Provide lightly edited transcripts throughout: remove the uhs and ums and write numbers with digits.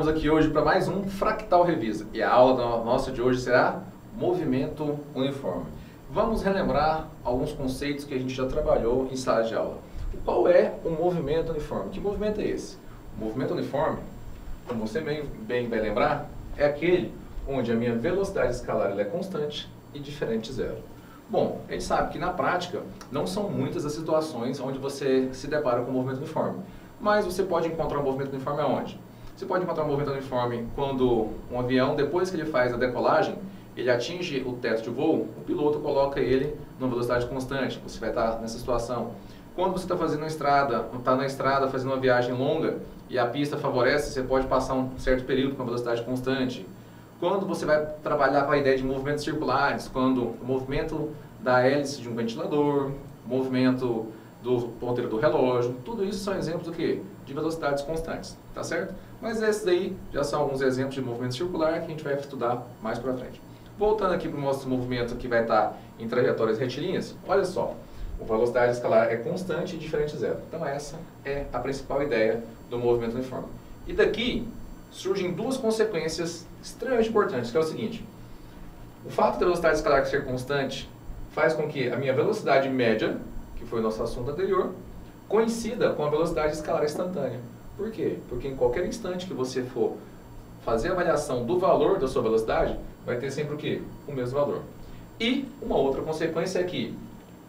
Retornamos aqui hoje para mais um Fractal Revisa. E a aula nossa de hoje será movimento uniforme. Vamos relembrar alguns conceitos que a gente já trabalhou em sala de aula. Qual é o movimento uniforme? Que movimento é esse? O movimento uniforme, como você bem vai lembrar, é aquele onde a minha velocidade escalar ela é constante e diferente de zero. Bom, a gente sabe que na prática não são muitas as situações onde você se depara com o movimento uniforme. Mas você pode encontrar um movimento uniforme aonde? Você pode encontrar um movimento uniforme quando um avião, depois que ele faz a decolagem, ele atinge o teto de voo, o piloto coloca ele numa velocidade constante. Você vai estar nessa situação. Quando você está fazendo na estrada fazendo uma viagem longa e a pista favorece, você pode passar um certo período com a velocidade constante. Quando você vai trabalhar com a ideia de movimentos circulares, quando o movimento da hélice de um ventilador, o movimento do ponteiro do relógio, tudo isso são exemplos do quê? De velocidades constantes, tá certo? Mas esses aí já são alguns exemplos de movimento circular que a gente vai estudar mais para frente. Voltando aqui para o nosso movimento que vai estar em trajetórias retilíneas, olha só, a velocidade escalar é constante e diferente de zero. Então essa é a principal ideia do movimento uniforme. E daqui surgem duas consequências extremamente importantes, que é o seguinte: o fato da velocidade escalar ser constante faz com que a minha velocidade média, que foi o nosso assunto anterior, coincida com a velocidade escalar instantânea. Por quê? Porque em qualquer instante que você for fazer a avaliação do valor da sua velocidade, vai ter sempre o quê? O mesmo valor. E uma outra consequência é que,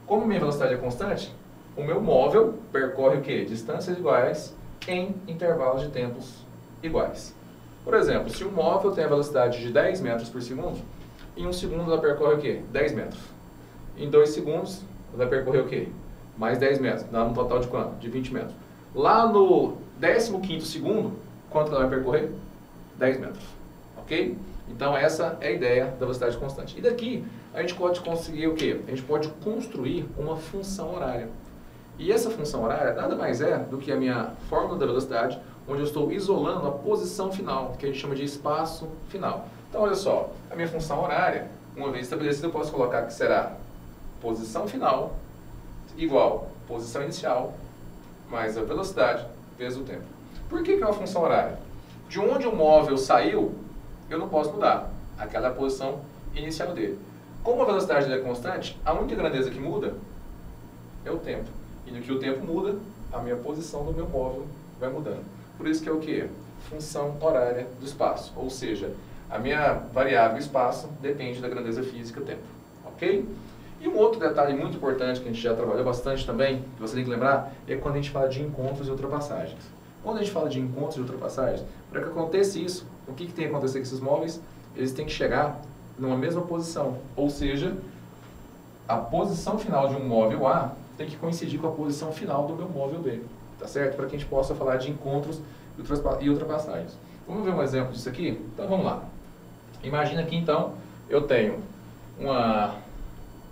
como minha velocidade é constante, o meu móvel percorre o quê? Distâncias iguais em intervalos de tempos iguais. Por exemplo, se um móvel tem a velocidade de 10 metros por segundo, em um segundo ela percorre o quê? 10 metros. Em 2 segundos, ela vai percorrer o quê? Mais 10 metros. Dá um total de quanto? De 20 metros. Lá no 15º segundo, quanto ela vai percorrer? 10 metros. Ok? Então essa é a ideia da velocidade constante. E daqui a gente pode conseguir o quê? A gente pode construir uma função horária. E essa função horária nada mais é do que a minha fórmula da velocidade, onde eu estou isolando a posição final, que a gente chama de espaço final. Então olha só, a minha função horária, uma vez estabelecida, eu posso colocar que será posição final igual posição inicial mais a velocidade vezes o tempo. Por que é uma função horária? De onde o móvel saiu, eu não posso mudar. Aquela é a posição inicial dele. Como a velocidade dele é constante, a única grandeza que muda é o tempo. E no que o tempo muda, a minha posição do meu móvel vai mudando. Por isso que é o quê? Função horária do espaço. Ou seja, a minha variável espaço depende da grandeza física tempo. Ok? E um outro detalhe muito importante que a gente já trabalhou bastante também, que você tem que lembrar, é quando a gente fala de encontros e ultrapassagens. Quando a gente fala de encontros e ultrapassagens, para que aconteça isso, o que tem que acontecer com esses móveis? Eles têm que chegar numa mesma posição. Ou seja, a posição final de um móvel A tem que coincidir com a posição final do meu móvel B. Tá certo? Para que a gente possa falar de encontros e ultrapassagens. Vamos ver um exemplo disso aqui? Então vamos lá. Imagina que então eu tenho uma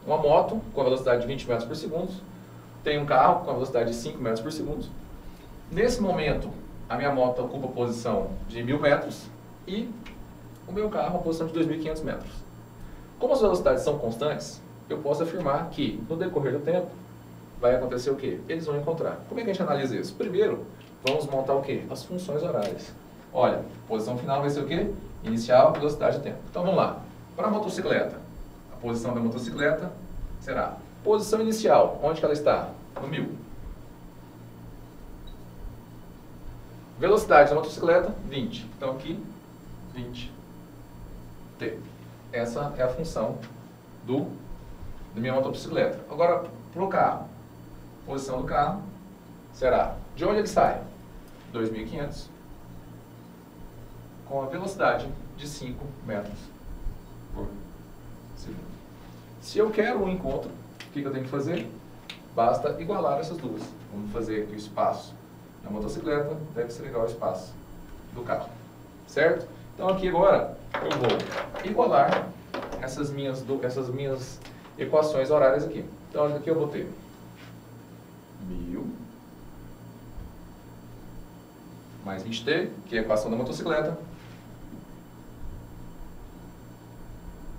moto com a velocidade de 20 metros por segundo, tenho um carro com a velocidade de 5 metros por segundo. Nesse momento, a minha moto ocupa a posição de 1.000 metros e o meu carro a posição de 2.500 metros. Como as velocidades são constantes, eu posso afirmar que no decorrer do tempo vai acontecer o quê? Eles vão encontrar. Como é que a gente analisa isso? Primeiro, vamos montar o quê? As funções horárias. Olha, posição final vai ser o quê? Inicial, velocidade e tempo. Então vamos lá. Para a motocicleta, a posição da motocicleta será posição inicial. Onde que ela está? No 1.000. Velocidade da motocicleta, 20. Então aqui, 20 T. Essa é a função da minha motocicleta. Agora, para o carro. Posição do carro será, de onde ele sai? 2.500. Com a velocidade de 5 metros por segundo. Se eu quero um encontro, o que eu tenho que fazer? Basta igualar essas duas. Vamos fazer que o espaço da motocicleta deve ser igual ao espaço do carro. Certo? Então aqui agora eu vou igualar essas minhas equações horárias aqui. Então aqui eu vou ter 1.000 mais 20t, que é a equação da motocicleta.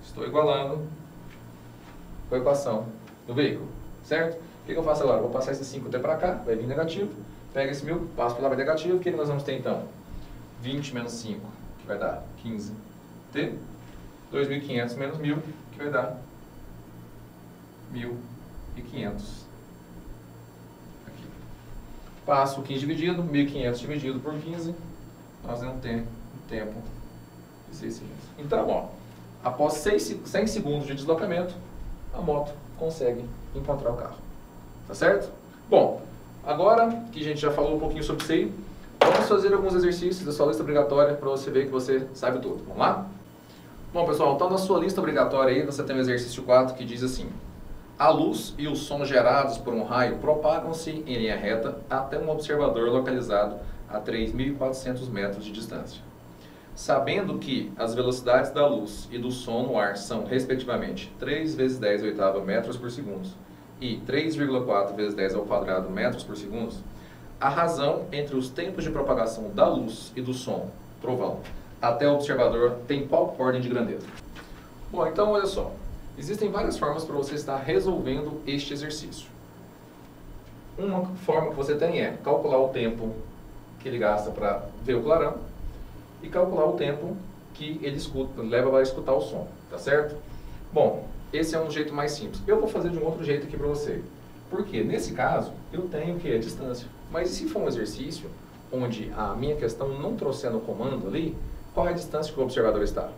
Estou igualando com a equação do veículo, certo? O que eu faço agora? Eu vou passar esse 5t para cá, vai vir negativo. Pega esse 1.000, passo para lá, vai negativo. O que nós vamos ter então? 20 menos 5, que vai dar 15t. 2.500 menos 1.000, que vai dar 1.500. Aqui. Passo o 15 dividido, 1.500 dividido por 15, nós vamos ter um tempo de 6 segundos. Então, ó, após 100 segundos de deslocamento, a moto consegue encontrar o carro. Tá certo? Bom, agora que a gente já falou um pouquinho sobre isso aí, vamos fazer alguns exercícios da sua lista obrigatória para você ver que você sabe tudo. Vamos lá? Bom, pessoal, então na sua lista obrigatória aí, você tem o exercício 4 que diz assim: a luz e o som gerados por um raio propagam-se em linha reta até um observador localizado a 3.400 metros de distância. Sabendo que as velocidades da luz e do som no ar são, respectivamente, 3 vezes 10 oitava metros por segundo e 3,4 vezes 10 ao quadrado metros por segundo, a razão entre os tempos de propagação da luz e do som, trovão, até o observador tem qual ordem de grandeza? Bom, então olha só, existem várias formas para você estar resolvendo este exercício. Uma forma que você tem é calcular o tempo que ele gasta para ver o clarão e calcular o tempo que ele leva para escutar o som, tá certo? Bom, esse é um jeito mais simples. Eu vou fazer de um outro jeito aqui para você. Porque nesse caso, eu tenho que a distância. Mas e se for um exercício onde a minha questão não trouxer no comando ali, qual é a distância que o observador está?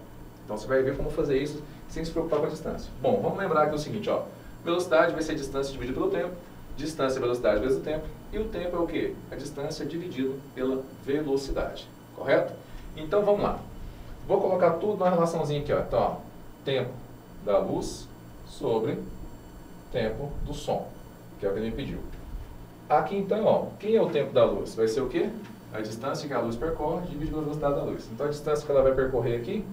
Então você vai ver como fazer isso sem se preocupar com a distância. Bom, vamos lembrar aqui o seguinte, ó. Velocidade vai ser distância dividida pelo tempo. Distância é velocidade vezes o tempo. E o tempo é o quê? A distância dividido pela velocidade. Correto? Então vamos lá. Vou colocar tudo numa relaçãozinha aqui, ó. Então, ó, tempo da luz sobre tempo do som, que é o que ele me pediu. Aqui então, ó, quem é o tempo da luz? Vai ser o quê? A distância que a luz percorre dividido pela velocidade da luz. Então a distância que ela vai percorrer aqui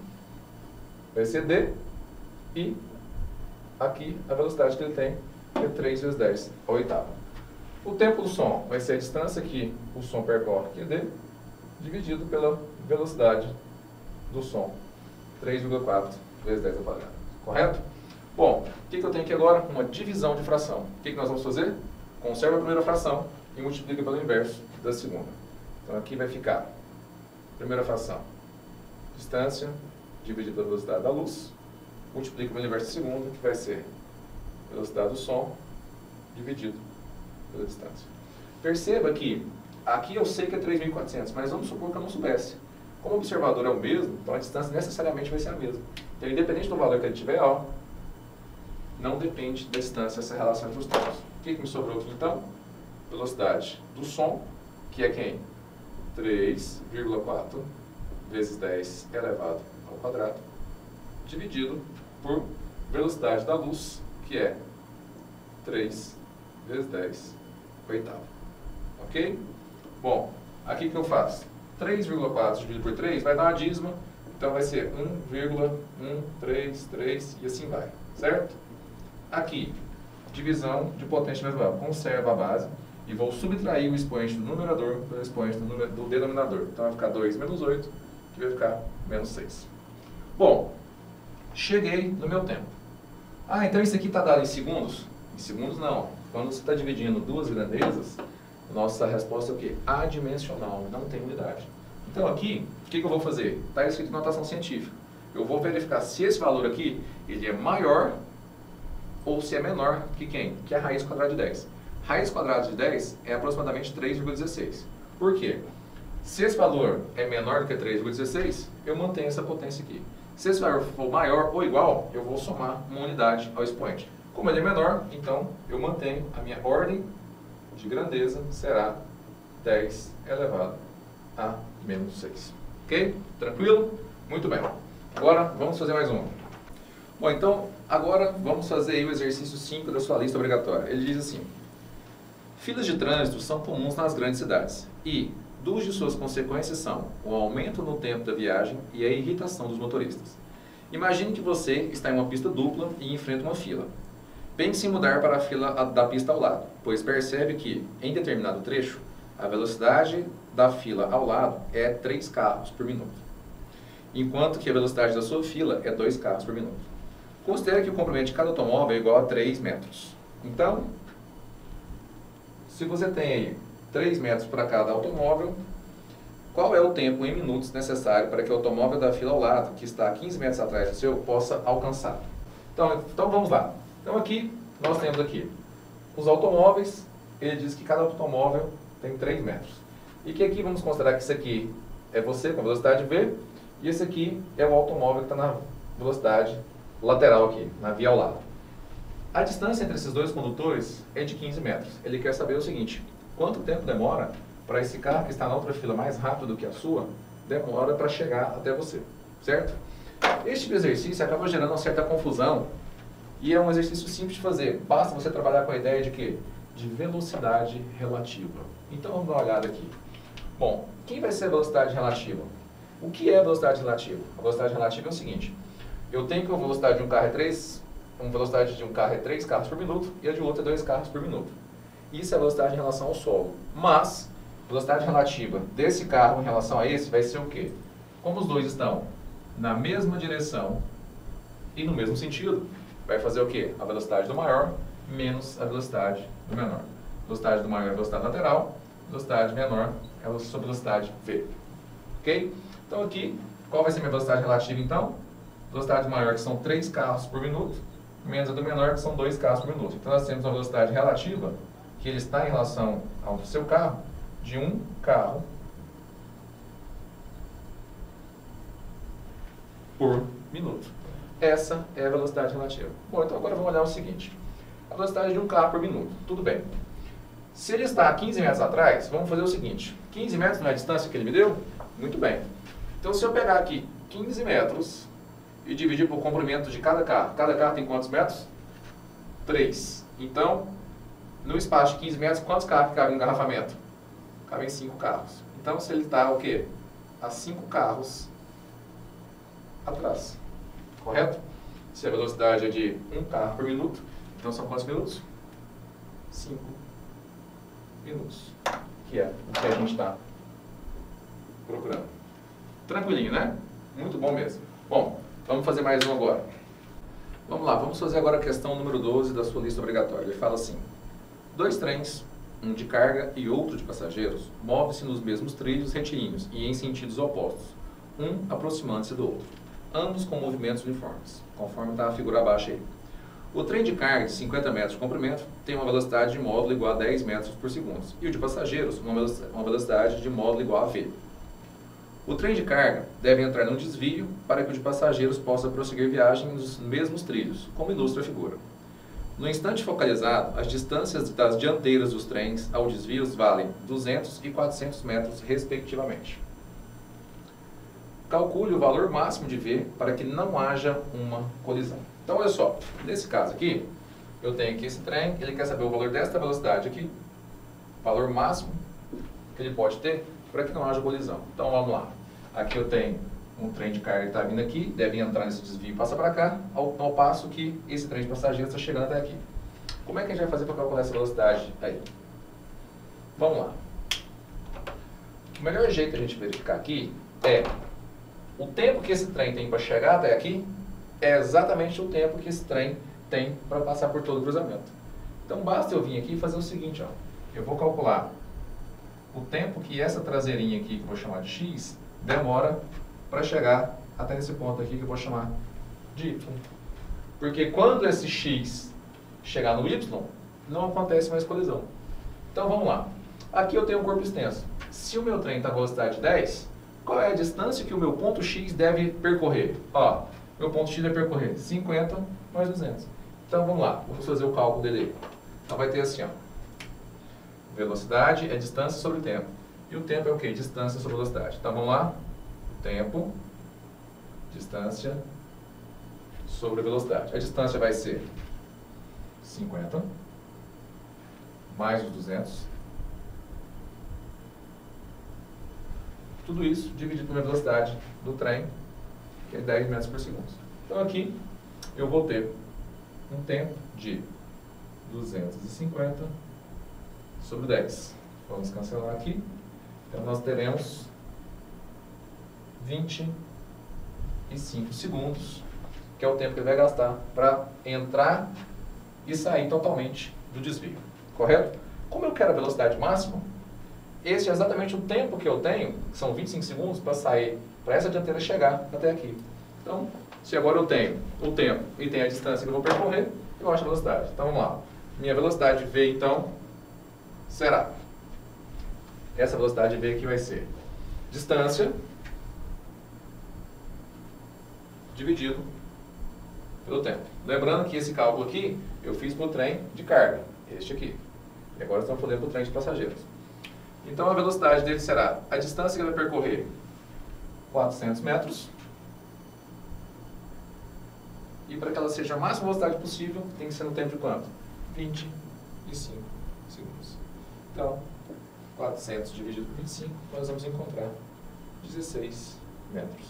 vai ser d, e aqui a velocidade que ele tem é 3 vezes 10 a oitava. O tempo do som vai ser a distância que o som percorre, que é d, dividido pela velocidade do som, 3,4 vezes 10 ao quadrado. Correto? Bom, o que eu tenho aqui agora? Uma divisão de fração. O que nós vamos fazer? Conserva a primeira fração e multiplica pelo inverso da segunda. Então aqui vai ficar, primeira fração, distância dividido pela velocidade da luz, multiplica pelo inverso da segunda, que vai ser velocidade do som dividido pela distância. Perceba que aqui eu sei que é 3.400, mas vamos supor que eu não soubesse. Como o observador é o mesmo, então a distância necessariamente vai ser a mesma. Então, independente do valor que ele tiver, ó, não depende da distância essa relação entre os tempos. O que me sobrou aqui então? Velocidade do som, que é quem? 3,4 vezes 10 elevado ao quadrado, dividido por velocidade da luz, que é 3 vezes 10 oitavo. Ok? Bom, aqui o que eu faço? 3,4 dividido por 3 vai dar uma dízima, então vai ser 1,133 e assim vai, certo? Aqui, divisão de potência vezes conserva a base e vou subtrair o expoente do numerador pelo expoente do denominador. Então vai ficar 2 menos 8, que vai ficar menos 6. Bom, cheguei no meu tempo. Ah, então isso aqui está dado em segundos? Em segundos não. Quando você está dividindo duas grandezas, nossa resposta é o quê? Adimensional, não tem unidade. Então aqui, o que eu vou fazer? Está escrito em notação científica. Eu vou verificar se esse valor aqui ele é maior ou se é menor que quem? Que é a raiz quadrada de 10. Raiz quadrada de 10 é aproximadamente 3,16. Por quê? Se esse valor é menor do que 3,16, eu mantenho essa potência aqui. Se esse valor for maior ou igual, eu vou somar uma unidade ao expoente. Como ele é menor, então eu mantenho a minha ordem de grandeza será 10 elevado a menos 6. Ok? Tranquilo? Muito bem. Agora vamos fazer mais um. Bom, então agora vamos fazer aí o exercício 5 da sua lista obrigatória. Ele diz assim: filas de trânsito são comuns nas grandes cidades e duas de suas consequências são o aumento no tempo da viagem e a irritação dos motoristas. Imagine que você está em uma pista dupla e enfrenta uma fila. Pense em mudar para a fila da pista ao lado, pois percebe que, em determinado trecho, a velocidade da fila ao lado é 3 carros por minuto, enquanto que a velocidade da sua fila é 2 carros por minuto. Considere que o comprimento de cada automóvel é igual a 3 metros. Então, se você tem aí 3 metros para cada automóvel, qual é o tempo em minutos necessário para que o automóvel da fila ao lado, que está a 15 metros atrás do seu, possa alcançar. Então vamos lá. Então aqui, nós temos aqui os automóveis, ele diz que cada automóvel tem 3 metros. E que aqui vamos considerar que isso aqui é você com velocidade V, e esse aqui é o automóvel que está na velocidade lateral aqui, na via ao lado. A distância entre esses dois condutores é de 15 metros. Ele quer saber o seguinte: quanto tempo demora para esse carro que está na outra fila mais rápido do que a sua, demora para chegar até você, certo? Este tipo de exercício acaba gerando uma certa confusão e é um exercício simples de fazer. Basta você trabalhar com a ideia de quê? De velocidade relativa. Então vamos dar uma olhada aqui. Bom, quem vai ser a velocidade relativa? O que é a velocidade relativa? A velocidade relativa é o seguinte: eu tenho que a velocidade de um carro é 3, a velocidade de um carro é 3 carros por minuto e a de outro é 2 carros por minuto. Isso é a velocidade em relação ao solo. Mas a velocidade relativa desse carro em relação a esse vai ser o quê? Como os dois estão na mesma direção e no mesmo sentido, vai fazer o quê? A velocidade do maior menos a velocidade do menor. A velocidade do maior é a velocidade lateral, a velocidade menor é a sua velocidade V. Ok? Então aqui, qual vai ser a minha velocidade relativa então? A velocidade do maior, que são 3 carros por minuto, menos a do menor, que são 2 carros por minuto. Então nós temos uma velocidade relativa, que ele está em relação ao seu carro, de 1 carro por minuto. Essa é a velocidade relativa. Bom, então agora vamos olhar o seguinte. A velocidade de 1 carro por minuto. Tudo bem. Se ele está a 15 metros atrás, vamos fazer o seguinte. 15 metros não é a distância que ele me deu? Muito bem. Então se eu pegar aqui 15 metros e dividir por comprimento de cada carro tem quantos metros? 3. Então, no espaço de 15 metros, quantos carros cabem no engarrafamento? Cabem 5 carros. Então, se ele está o quê? A 5 carros atrás. Correto? Se a velocidade é de 1 carro por minuto, então são quantos minutos? 5 minutos. Que é o que a gente está procurando. Tranquilinho, né? Muito bom mesmo. Bom, vamos fazer mais um agora. Vamos lá, vamos fazer agora a questão número 12 da sua lista obrigatória. Ele fala assim: 2 trens, um de carga e outro de passageiros, movem-se nos mesmos trilhos retilíneos e em sentidos opostos, um aproximando-se do outro, ambos com movimentos uniformes, conforme está a figura abaixo aí. O trem de carga de 50 metros de comprimento tem uma velocidade de módulo igual a 10 metros por segundo, e o de passageiros uma velocidade de módulo igual a v. O trem de carga deve entrar num desvio para que o de passageiros possa prosseguir viagem nos mesmos trilhos, como ilustra a figura. No instante focalizado, as distâncias das dianteiras dos trens ao desvio valem 200 e 400 metros, respectivamente. Calcule o valor máximo de V para que não haja uma colisão. Então, olha só, nesse caso aqui, eu tenho aqui esse trem, ele quer saber o valor desta velocidade aqui, valor máximo que ele pode ter para que não haja colisão. Então, vamos lá. Aqui eu tenho um trem de carga que está vindo aqui, deve entrar nesse desvio e passa para cá, ao passo que esse trem de passageiros está chegando até aqui. Como é que a gente vai fazer para calcular essa velocidade aí? Vamos lá. O melhor jeito de a gente verificar aqui é o tempo que esse trem tem para chegar até aqui é exatamente o tempo que esse trem tem para passar por todo o cruzamento. Então basta eu vir aqui e fazer o seguinte, ó. Eu vou calcular o tempo que essa traseirinha aqui, que eu vou chamar de x, demora para chegar até esse ponto aqui que eu vou chamar de y. Porque quando esse x chegar no y, não acontece mais colisão. Então vamos lá. Aqui eu tenho um corpo extenso. Se o meu trem está a velocidade 10, qual é a distância que o meu ponto x deve percorrer? Ó, meu ponto x deve percorrer 50 mais 200. Então vamos lá, vamos fazer o cálculo dele. Então vai ter assim, ó. Velocidade é distância sobre tempo. E o tempo é o quê? Distância sobre velocidade. Então vamos lá. Tempo, distância sobre velocidade. A distância vai ser 50 mais os 200. Tudo isso dividido pela velocidade do trem, que é 10 metros por segundo. Então aqui eu vou ter um tempo de 250 sobre 10. Vamos cancelar aqui. Então nós teremos 25 segundos, que é o tempo que ele vai gastar para entrar e sair totalmente do desvio. Correto? Como eu quero a velocidade máxima, Esse é exatamente o tempo que eu tenho, que são 25 segundos, para sair, para essa dianteira chegar até aqui. Então, se agora eu tenho o tempo e tenho a distância que eu vou percorrer, eu acho a velocidade. Então, vamos lá. Minha velocidade V, então, será... Essa velocidade V aqui vai ser distância dividido pelo tempo. Lembrando que esse cálculo aqui eu fiz para o trem de carga, este aqui. E agora estamos fazendo para o trem de passageiros. Então a velocidade dele será a distância que ele vai percorrer, 400 metros. E para que ela seja a máxima velocidade possível, tem que ser no tempo de quanto? 25 segundos. Então, 400 dividido por 25, nós vamos encontrar 16 metros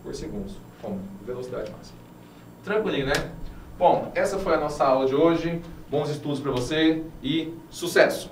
por segundo como velocidade máxima. Tranquilinho, né? Bom, essa foi a nossa aula de hoje. Bons estudos para você e sucesso!